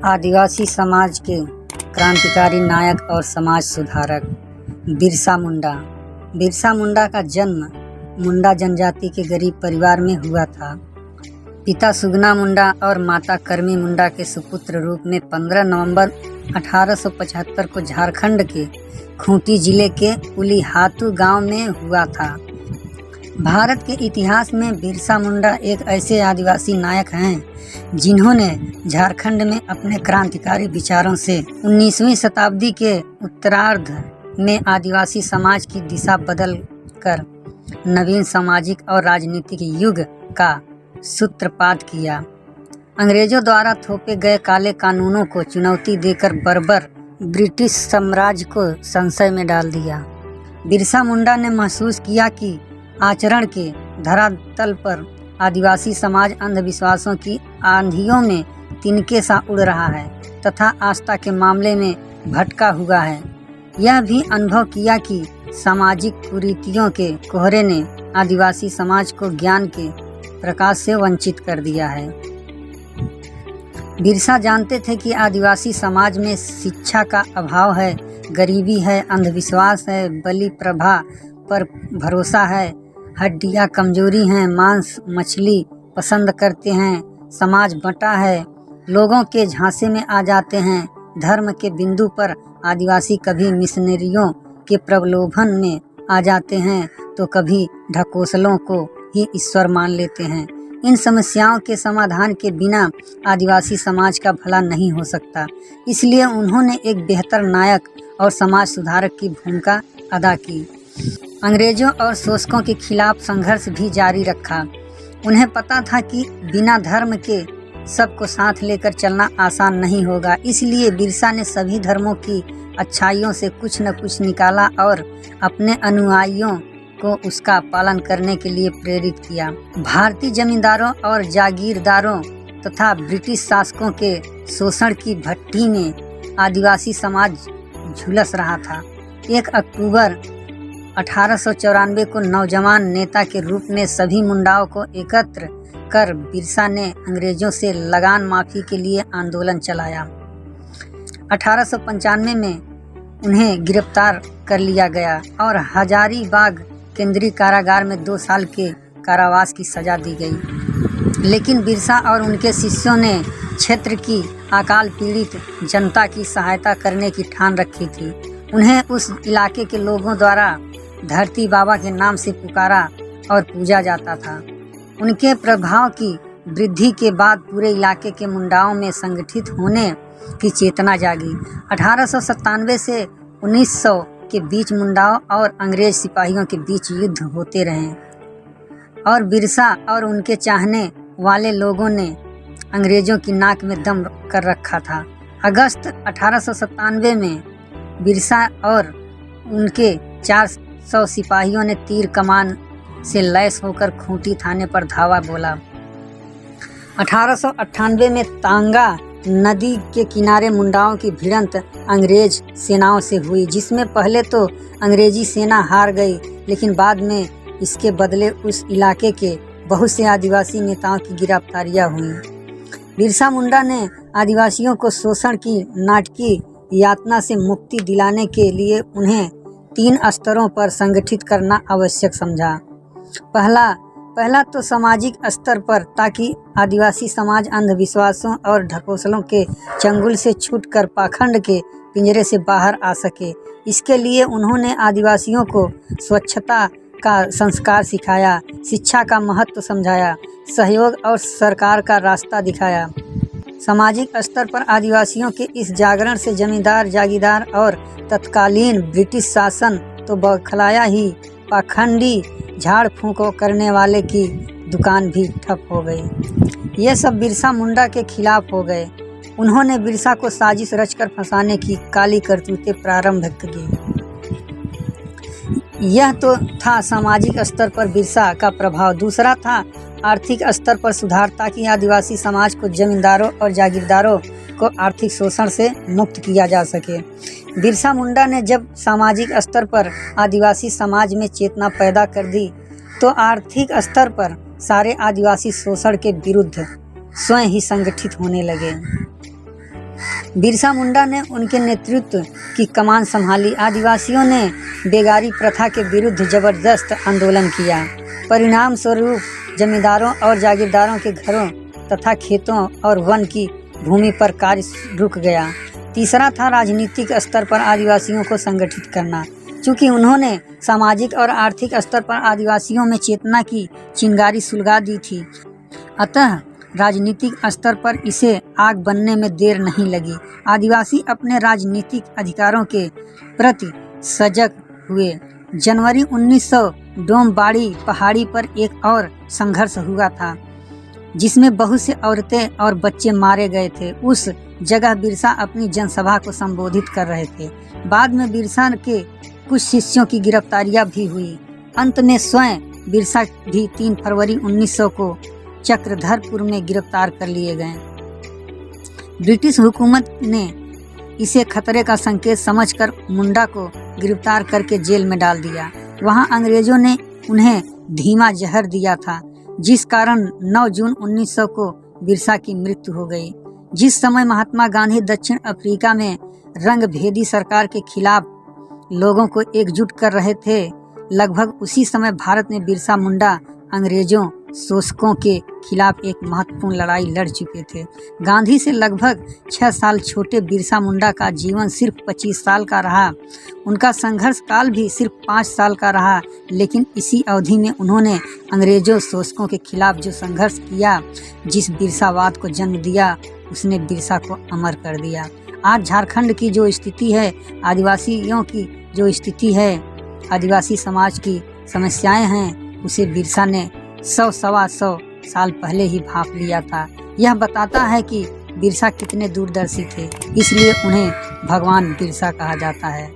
आदिवासी समाज के क्रांतिकारी नायक और समाज सुधारक बिरसा मुंडा। बिरसा मुंडा का जन्म मुंडा जनजाति के गरीब परिवार में हुआ था। पिता सुगना मुंडा और माता करमी मुंडा के सुपुत्र रूप में 15 नवंबर 1875 को झारखंड के खूंटी जिले के उलीहातू गांव में हुआ था। भारत के इतिहास में बिरसा मुंडा एक ऐसे आदिवासी नायक हैं जिन्होंने झारखंड में अपने क्रांतिकारी विचारों से 19वीं शताब्दी के उत्तरार्ध में आदिवासी समाज की दिशा बदल कर नवीन सामाजिक और राजनीतिक युग का सूत्रपात किया। अंग्रेजों द्वारा थोपे गए काले कानूनों को चुनौती देकर बर्बर ब्रिटिश साम्राज्य को संशय में डाल दिया। बिरसा मुंडा ने महसूस किया कि आचरण के धरातल पर आदिवासी समाज अंधविश्वासों की आंधियों में तिनके सा उड़ रहा है तथा आस्था के मामले में भटका हुआ है। यह भी अनुभव किया कि सामाजिक कुरीतियों के कोहरे ने आदिवासी समाज को ज्ञान के प्रकाश से वंचित कर दिया है। बिरसा जानते थे कि आदिवासी समाज में शिक्षा का अभाव है, गरीबी है, अंधविश्वास है, बलि प्रभा पर भरोसा है, हड्डियां कमजोरी हैं, मांस मछली पसंद करते हैं, समाज बंटा है, लोगों के झांसे में आ जाते हैं, धर्म के बिंदु पर आदिवासी कभी मिशनरियों के प्रलोभन में आ जाते हैं तो कभी ढकोसलों को ही ईश्वर मान लेते हैं। इन समस्याओं के समाधान के बिना आदिवासी समाज का भला नहीं हो सकता। इसलिए उन्होंने एक बेहतर नायक और समाज सुधारक की भूमिका अदा की। अंग्रेजों और शोषकों के खिलाफ संघर्ष भी जारी रखा। उन्हें पता था कि बिना धर्म के सबको साथ लेकर चलना आसान नहीं होगा। इसलिए बिरसा ने सभी धर्मों की अच्छाइयों से कुछ न कुछ निकाला और अपने अनुयायियों को उसका पालन करने के लिए प्रेरित किया। भारतीय जमींदारों और जागीरदारों तथा ब्रिटिश शासकों के शोषण की भट्टी में आदिवासी समाज झुलस रहा था। 1 अक्टूबर 1894 को नौजवान नेता के रूप में सभी मुंडाओं को एकत्र कर बिरसा ने अंग्रेजों से लगान माफी के लिए आंदोलन चलाया। 1895 में उन्हें गिरफ्तार कर लिया गया और हजारीबाग केंद्रीय कारागार में 2 साल के कारावास की सजा दी गई। लेकिन बिरसा और उनके शिष्यों ने क्षेत्र की अकाल पीड़ित जनता की सहायता करने की ठान रखी थी। उन्हें उस इलाके के लोगों द्वारा धरती बाबा के नाम से पुकारा और पूजा जाता था। उनके प्रभाव की वृद्धि के बाद पूरे इलाके के मुंडाओं में संगठित होने की चेतना जागी। 1897 से 1900 के बीच मुंडाओं और अंग्रेज सिपाहियों के बीच युद्ध होते रहे और बिरसा और उनके चाहने वाले लोगों ने अंग्रेजों की नाक में दम कर रखा था। अगस्त 1897 में बिरसा और उनके 400 सिपाहियों ने तीर कमान से लैस होकर खूंटी थाने पर धावा बोला। 1898 में तांगा नदी के किनारे मुंडाओं की भिड़ंत अंग्रेज सेनाओं से हुई, जिसमें पहले तो अंग्रेजी सेना हार गई, लेकिन बाद में इसके बदले उस इलाके के बहुत से आदिवासी नेताओं की गिरफ्तारियां हुई। बिरसा मुंडा ने आदिवासियों को शोषण की नाटकीय यातना से मुक्ति दिलाने के लिए उन्हें 3 स्तरों पर संगठित करना आवश्यक समझा। पहला तो सामाजिक स्तर पर, ताकि आदिवासी समाज अंधविश्वासों और ढकोसलों के चंगुल से छूटकर पाखंड के पिंजरे से बाहर आ सके। इसके लिए उन्होंने आदिवासियों को स्वच्छता का संस्कार सिखाया, शिक्षा का महत्व समझाया, सहयोग और सरकार का रास्ता दिखाया। सामाजिक स्तर पर आदिवासियों के इस जागरण से जमींदार, जागीरदार और तत्कालीन ब्रिटिश शासन तो बौखलाया ही, पाखंडी झाड़ फूंक करने वाले की दुकान भी ठप हो गई। ये सब बिरसा मुंडा के खिलाफ हो गए। उन्होंने बिरसा को साजिश रचकर फंसाने की काली करतूतें प्रारंभ की। यह तो था सामाजिक स्तर पर बिरसा का प्रभाव। दूसरा था आर्थिक स्तर पर सुधार, ताकि आदिवासी समाज को जमींदारों और जागीरदारों को आर्थिक शोषण से मुक्त किया जा सके। बिरसा मुंडा ने जब सामाजिक स्तर पर आदिवासी समाज में चेतना पैदा कर दी तो आर्थिक स्तर पर सारे आदिवासी शोषण के विरुद्ध स्वयं ही संगठित होने लगे। बिरसा मुंडा ने उनके नेतृत्व की कमान संभाली। आदिवासियों ने बेगारी प्रथा के विरुद्ध जबरदस्त आंदोलन किया। परिणाम स्वरूप जमींदारों और जागीरदारों के घरों तथा खेतों और वन की भूमि पर कार्य रुक गया। तीसरा था राजनीतिक स्तर पर आदिवासियों को संगठित करना। चूँकि उन्होंने सामाजिक और आर्थिक स्तर पर आदिवासियों में चेतना की चिंगारी सुलगा दी थी, अतः राजनीतिक स्तर पर इसे आग बनने में देर नहीं लगी। आदिवासी अपने राजनीतिक अधिकारों के प्रति सजग हुए। जनवरी 1900 डोमबाड़ी पहाड़ी पर एक और संघर्ष हुआ था जिसमें बहुत से औरतें और बच्चे मारे गए थे। उस जगह बिरसा अपनी जनसभा को संबोधित कर रहे थे। बाद में बिरसा के कुछ शिष्यों की गिरफ्तारियां भी हुई। अंत में स्वयं बिरसा भी 3 फरवरी 1900 को चक्रधरपुर में गिरफ्तार कर लिए गए। ब्रिटिश हुकूमत ने इसे खतरे का संकेत समझकर मुंडा को गिरफ्तार करके जेल में डाल दिया। वहां अंग्रेजों ने उन्हें धीमा जहर दिया था, जिस कारण 9 जून 1900 को बिरसा की मृत्यु हो गई। जिस समय महात्मा गांधी दक्षिण अफ्रीका में रंगभेदी सरकार के खिलाफ लोगों को एकजुट कर रहे थे, लगभग उसी समय भारत में बिरसा मुंडा अंग्रेजों शोषकों के खिलाफ एक महत्वपूर्ण लड़ाई लड़ चुके थे। गांधी से लगभग 6 साल छोटे बिरसा मुंडा का जीवन सिर्फ 25 साल का रहा। उनका संघर्ष काल भी सिर्फ 5 साल का रहा, लेकिन इसी अवधि में उन्होंने अंग्रेजों शोषकों के खिलाफ जो संघर्ष किया, जिस बिरसावाद को जन्म दिया, उसने बिरसा को अमर कर दिया। आज झारखंड की जो स्थिति है, आदिवासियों की जो स्थिति है, आदिवासी समाज की समस्याएं हैं, उसे बिरसा ने 100-125 साल पहले ही भांप लिया था। यह बताता है कि बिरसा कितने दूरदर्शी थे, इसलिए उन्हें भगवान बिरसा कहा जाता है।